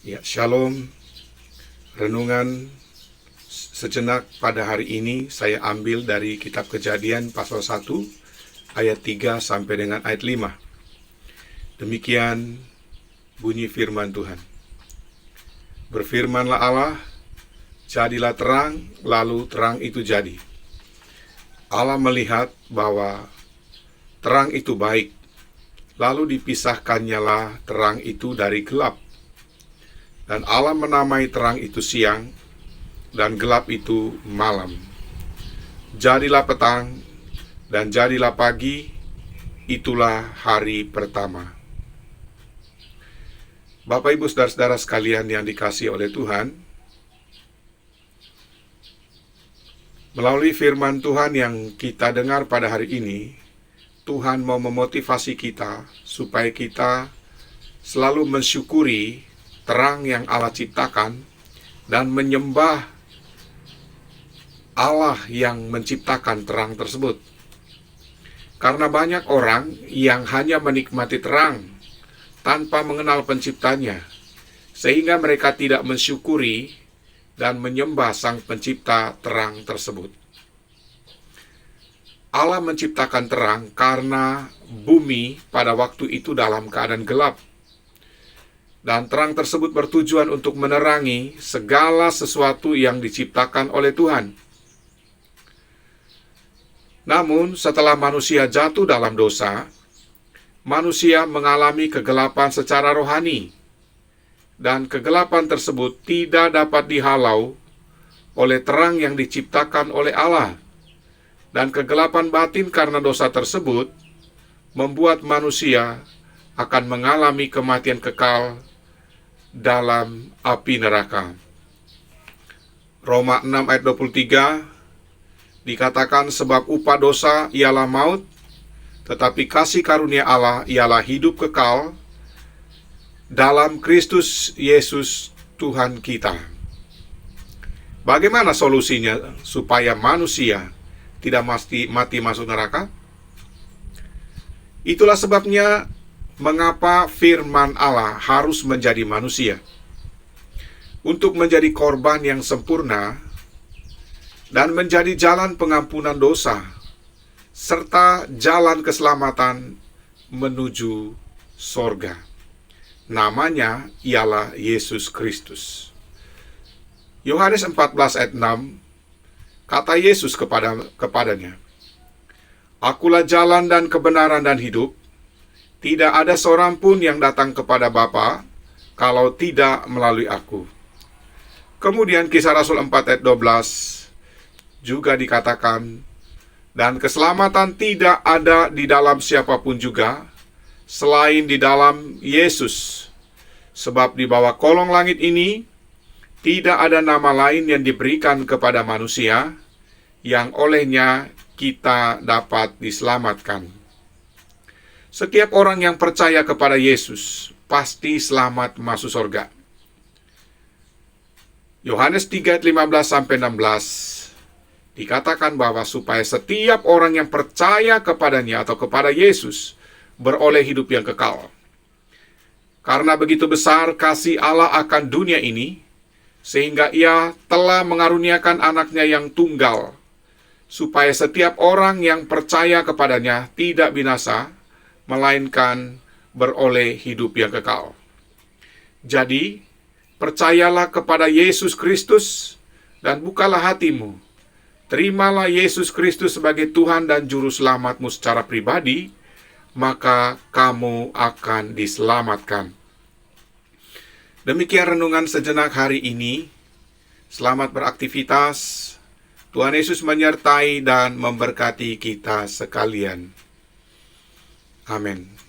Ya, Shalom. Renungan sejenak pada hari ini saya ambil dari kitab Kejadian pasal 1 ayat 3 sampai dengan ayat 5. Demikian bunyi firman Tuhan. Berfirmanlah Allah, jadilah terang, lalu terang itu jadi. Allah melihat bahwa terang itu baik, lalu dipisahkannyalah terang itu dari gelap. Dan Allah menamai terang itu siang, dan gelap itu malam. Jadilah petang, dan jadilah pagi, itulah hari pertama. Bapak, Ibu, Saudara-saudara sekalian yang dikasihi oleh Tuhan, melalui firman Tuhan yang kita dengar pada hari ini, Tuhan mau memotivasi kita supaya kita selalu mensyukuri terang yang Allah ciptakan dan menyembah Allah yang menciptakan terang tersebut. Karena banyak orang yang hanya menikmati terang tanpa mengenal penciptanya, sehingga mereka tidak mensyukuri dan menyembah Sang Pencipta terang tersebut. Allah menciptakan terang karena bumi pada waktu itu dalam keadaan gelap. Dan terang tersebut bertujuan untuk menerangi segala sesuatu yang diciptakan oleh Tuhan. Namun, setelah manusia jatuh dalam dosa, manusia mengalami kegelapan secara rohani. Dan kegelapan tersebut tidak dapat dihalau oleh terang yang diciptakan oleh Allah. Dan kegelapan batin karena dosa tersebut membuat manusia akan mengalami kematian kekal dalam api neraka. Roma 6 ayat 23 dikatakan, sebab upah dosa ialah maut, tetapi kasih karunia Allah ialah hidup kekal dalam Kristus Yesus Tuhan kita. Bagaimana solusinya supaya manusia tidak mati masuk neraka? Itulah sebabnya mengapa firman Allah harus menjadi manusia, untuk menjadi korban yang sempurna dan menjadi jalan pengampunan dosa serta jalan keselamatan menuju sorga. Namanya ialah Yesus Kristus. Yohanes 14 ayat 6, kata Yesus kepadanya, Akulah jalan dan kebenaran dan hidup. Tidak ada seorang pun yang datang kepada Bapa kalau tidak melalui aku. Kemudian Kisah Rasul 4 ayat 12 juga dikatakan, dan keselamatan tidak ada di dalam siapapun juga selain di dalam Yesus. Sebab di bawah kolong langit ini tidak ada nama lain yang diberikan kepada manusia yang olehnya kita dapat diselamatkan. Setiap orang yang percaya kepada Yesus pasti selamat masuk surga. Yohanes 3 ayat 15-16 dikatakan bahwa supaya setiap orang yang percaya kepadanya atau kepada Yesus beroleh hidup yang kekal. Karena begitu besar kasih Allah akan dunia ini, sehingga Ia telah mengaruniakan anaknya yang tunggal, supaya setiap orang yang percaya kepadanya tidak binasa, melainkan beroleh hidup yang kekal. Jadi, percayalah kepada Yesus Kristus dan bukalah hatimu. Terimalah Yesus Kristus sebagai Tuhan dan Juru Selamatmu secara pribadi, maka kamu akan diselamatkan. Demikian renungan sejenak hari ini. Selamat beraktivitas. Tuhan Yesus menyertai dan memberkati kita sekalian. Amin.